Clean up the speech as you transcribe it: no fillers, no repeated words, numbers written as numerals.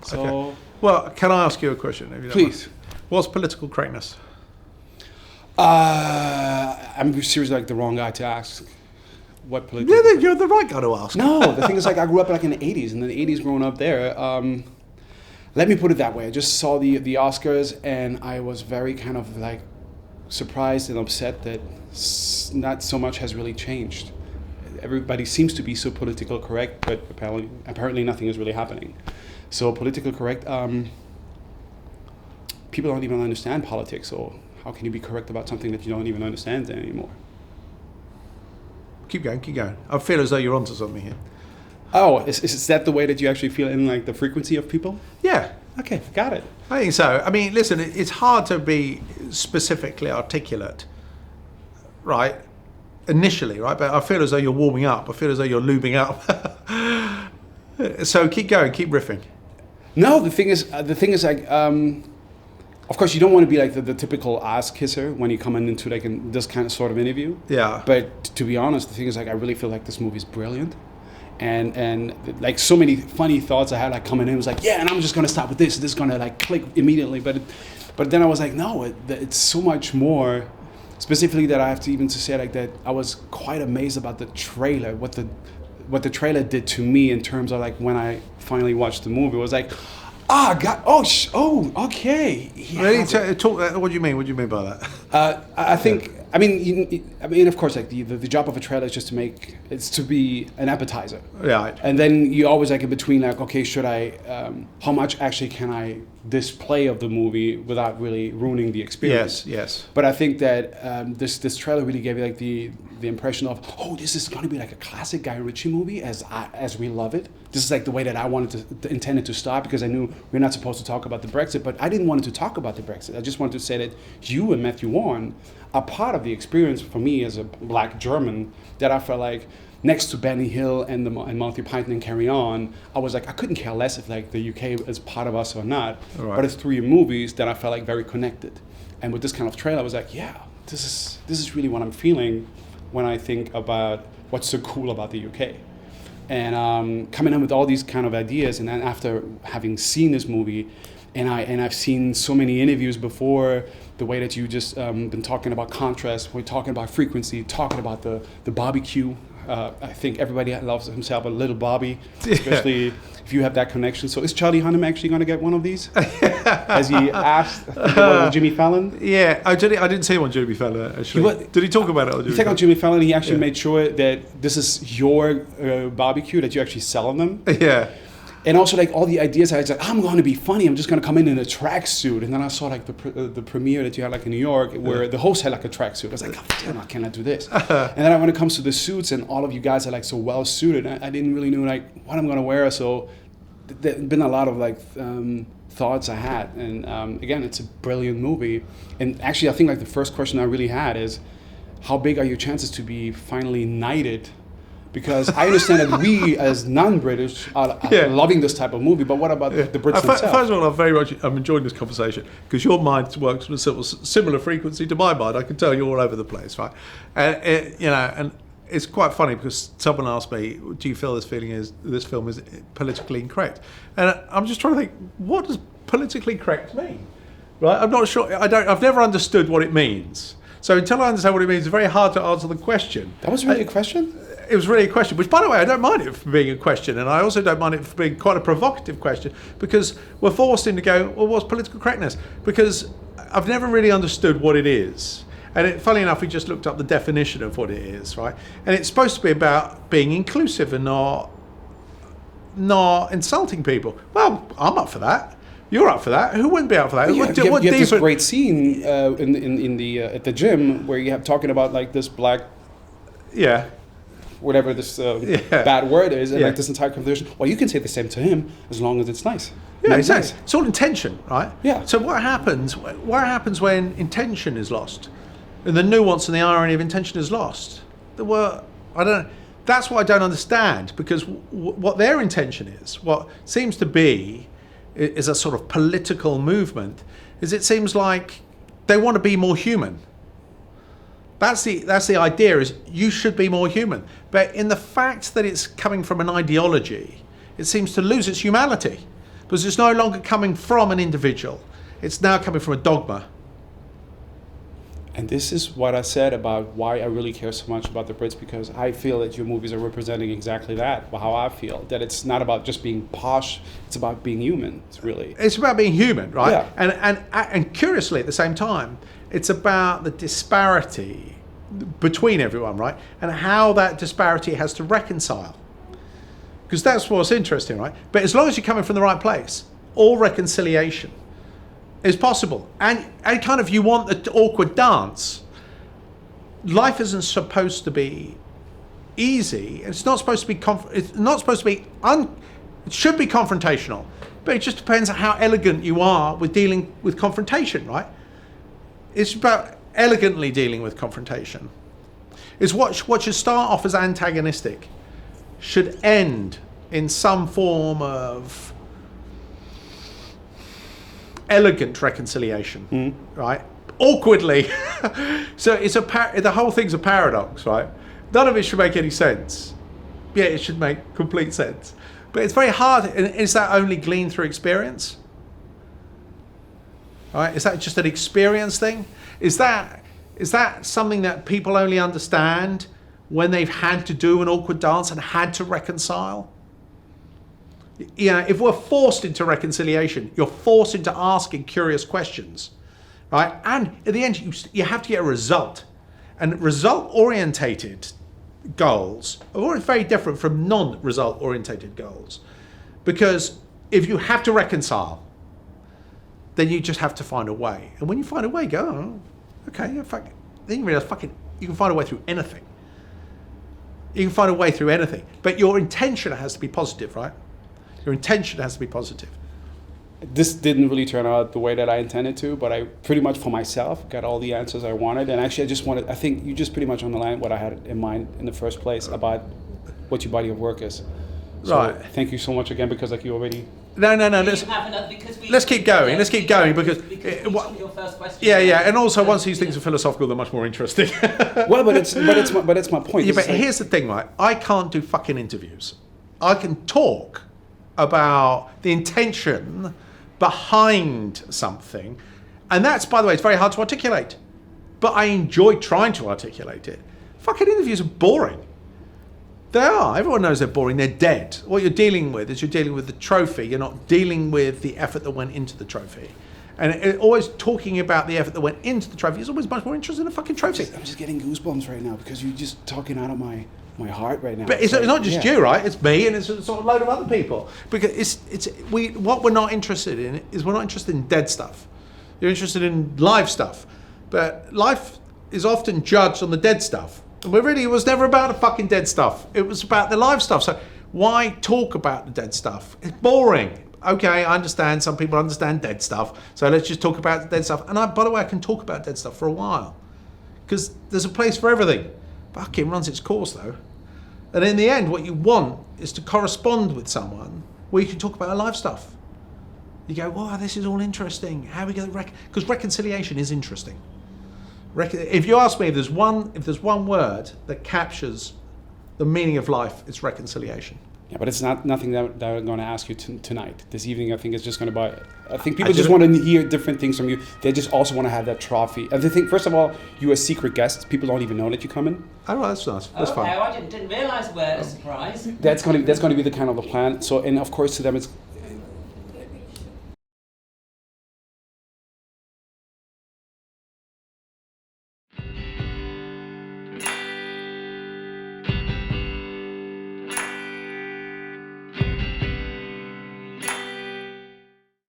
So, okay. Well, can I ask you a question? If you don't please. mind? What's political correctness? I'm seriously like the wrong guy to ask. What political? Yeah, you're the right guy to ask. No, the thing is, like, I grew up like in the '80s, and in the '80s, growing up there. Let me put it that way. I just saw the Oscars, and I was very kind of like surprised and upset that not so much has really changed. Everybody seems to be so politically correct, but apparently nothing is really happening. So politically correct, people don't even understand politics, so how can you be correct about something that you don't even understand anymore? Keep going. I feel as though you're onto something here. Oh, is that the way that you actually feel in like the frequency of people? Yeah. Okay, got it. I think so. I mean, listen, it's hard to be specifically articulate, right? Initially, right? But I feel as though you're warming up. I feel as though you're lubing up. So keep going, keep riffing. No, the thing is like, of course, you don't want to be like the typical ass kisser when you come into like this kind of sort of interview. Yeah. But to be honest, the thing is like, I really feel like this movie is brilliant. And like so many funny thoughts I had like coming in, it was like, yeah, and I'm just gonna start with this. This is gonna like click immediately. But then I was like, no, it's so much more. Specifically, that I have to even to say like that, I was quite amazed about the trailer. What the trailer did to me in terms of like when I finally watched the movie, it was like, God, okay. Yeah. Really? Talk. What do you mean? What do you mean by that? I think. I mean, of course, like the job of a trailer is just to be an appetizer. Right. And then you always like in between, like, okay, should I? How much actually can I display of the movie without really ruining the experience? Yes. But I think that this trailer really gave you like the impression of, oh, this is going to be like a classic Guy Ritchie movie as we love it. This is like the way that I intended to start, because I knew we're not supposed to talk about the Brexit, but I didn't want to talk about the Brexit. I just wanted to say that you and Matthew Warren are part of the experience for me as a black German, that I felt like next to Benny Hill and Monty Python and Carry On, I was like, I couldn't care less if like the UK is part of us or not. Right. But it's three movies that I felt like very connected. And with this kind of trailer, I was like, yeah, this is really what I'm feeling when I think about what's so cool about the UK. And coming in with all these kind of ideas, and then after having seen this movie, and I've seen so many interviews before, the way that you just been talking about contrast, we're talking about frequency, talking about the barbecue. I think everybody loves himself a little Bobby, especially if you have that connection. So is Charlie Hunnam actually going to get one of these? As he asked Jimmy Fallon? Yeah, I didn't see him on Jimmy Fallon, actually. Did he talk about it on Jimmy Fallon? On Jimmy Fallon, he actually made sure that this is your barbecue, that you actually sell on them. Yeah. And also, like, all the ideas, I was like, I'm going to be funny. I'm just going to come in a tracksuit. And then I saw, like, the premiere that you had, like, in New York, where the host had, like, a tracksuit. I was like, oh, damn, I cannot do this. And then when it comes to the suits, and all of you guys are, like, so well-suited, I didn't really know, like, what I'm going to wear. So there have been a lot of, like, thoughts I had. And, again, it's a brilliant movie. And actually, I think, like, the first question I really had is, how big are your chances to be finally knighted? Because I understand that we, as non-British, are loving this type of movie, but what about the Brits themselves? First of all, I'm enjoying this conversation, because your mind works with a similar frequency to my mind. I can tell you're all over the place, right? And and it's quite funny, because someone asked me, "Do you feel this film is politically incorrect?" And I'm just trying to think, what does politically correct mean? Right? I'm not sure. I've never understood what it means. So until I understand what it means, it's very hard to answer the question. That was really a question? It was really a question, which, by the way, I don't mind it for being a question, and I also don't mind it for being quite a provocative question, because we're forced into going, well, what's political correctness? Because I've never really understood what it is. And funnily enough, we just looked up the definition of what it is, right? And it's supposed to be about being inclusive and not insulting people. Well, I'm up for that. You're up for that. Who wouldn't be up for that? You have this great scene in the at the gym where you have talking about like this black, whatever this bad word is, and like this entire conversation. Well, you can say the same to him as long as it's nice. Yeah, exactly. It's all intention, right? Yeah. So what happens when intention is lost, and the nuance and the irony of intention is lost? That's what I don't understand, because what their intention is, what seems to be, is a sort of political movement, is it seems like they want to be more human. That's the idea, is you should be more human. But in the fact that it's coming from an ideology, it seems to lose its humanity. because it's no longer coming from an individual. It's now coming from a dogma. And this is what I said about why I really care so much about the Brits, because I feel that your movies are representing exactly that, how I feel. That it's not about just being posh, it's about being human. It's about being human, right? Yeah. And curiously, at the same time, it's about the disparity between everyone, right? And how that disparity has to reconcile. Because that's what's interesting, right? But as long as you're coming from the right place, all reconciliation is possible. And kind of, you want the awkward dance. Life isn't supposed to be easy. It's not supposed to be it should be confrontational, but it just depends on how elegant you are with dealing with confrontation, right? It's about elegantly dealing with confrontation. It's what should start off as antagonistic should end in some form of elegant reconciliation, right? Awkwardly. So it's the whole thing's a paradox, right? None of it should make any sense. Yeah, it should make complete sense. But it's very hard. And is that only gleaned through experience? Right? Is that just an experience thing? Is that something that people only understand when they've had to do an awkward dance and had to reconcile? You know, if we're forced into reconciliation, you're forced into asking curious questions, right? And at the end, you have to get a result. And result-orientated goals are very different from non-result-orientated goals. Because if you have to reconcile, then you just have to find a way. And when you find a way, go, oh, okay, then you realize you can find a way through anything. You can find a way through anything. But your intention has to be positive, right? Your intention has to be positive. This didn't really turn out the way that I intended to, but I pretty much for myself got all the answers I wanted. And actually, I think you just pretty much underlined what I had in mind in the first place about what your body of work is. So right. Thank you so much again, because like you already... No. Let's keep going. Let's keep going because your first question. Yeah. And also, once these things are philosophical, they're much more interesting. Well, but it's my point. Yeah, but here's the thing, right? I can't do fucking interviews. I can talk about the intention behind something, and that's, by the way, it's very hard to articulate. But I enjoy trying to articulate it. Fucking interviews are boring. They are. Everyone knows they're boring. They're dead. What you're dealing with is you're dealing with the trophy. You're not dealing with the effort that went into the trophy. And always talking about the effort that went into the trophy is always much more interesting than a fucking trophy. I'm just getting goosebumps right now because you're just talking out of my heart right now. But it's not just you, right? It's me, and it's a sort of load of other people. Because what we're not interested in is we're not interested in dead stuff. You're interested in live stuff. But life is often judged on the dead stuff. And it was never about the fucking dead stuff. It was about the live stuff. So why talk about the dead stuff? It's boring. Okay, I understand. Some people understand dead stuff. So let's just talk about the dead stuff. And by the way, I can talk about dead stuff for a while. Because there's a place for everything. Fucking runs its course, though. And in the end, what you want is to correspond with someone where you can talk about live stuff. You go, wow, this is all interesting. How are we going to because reconciliation is interesting. If you ask me, if there's one word that captures the meaning of life, it's reconciliation. Yeah, but it's nothing that I'm going to ask you tonight. This evening, I think it's just going to be... I think people just want to hear different things from you. They just also want to have that trophy. And they think, first of all, you're a secret guest. People don't even know that you come in. Oh, that's nice. That's fine. I didn't realise we're a surprise. That's going to be the kind of the plan. So, and of course, to them, it's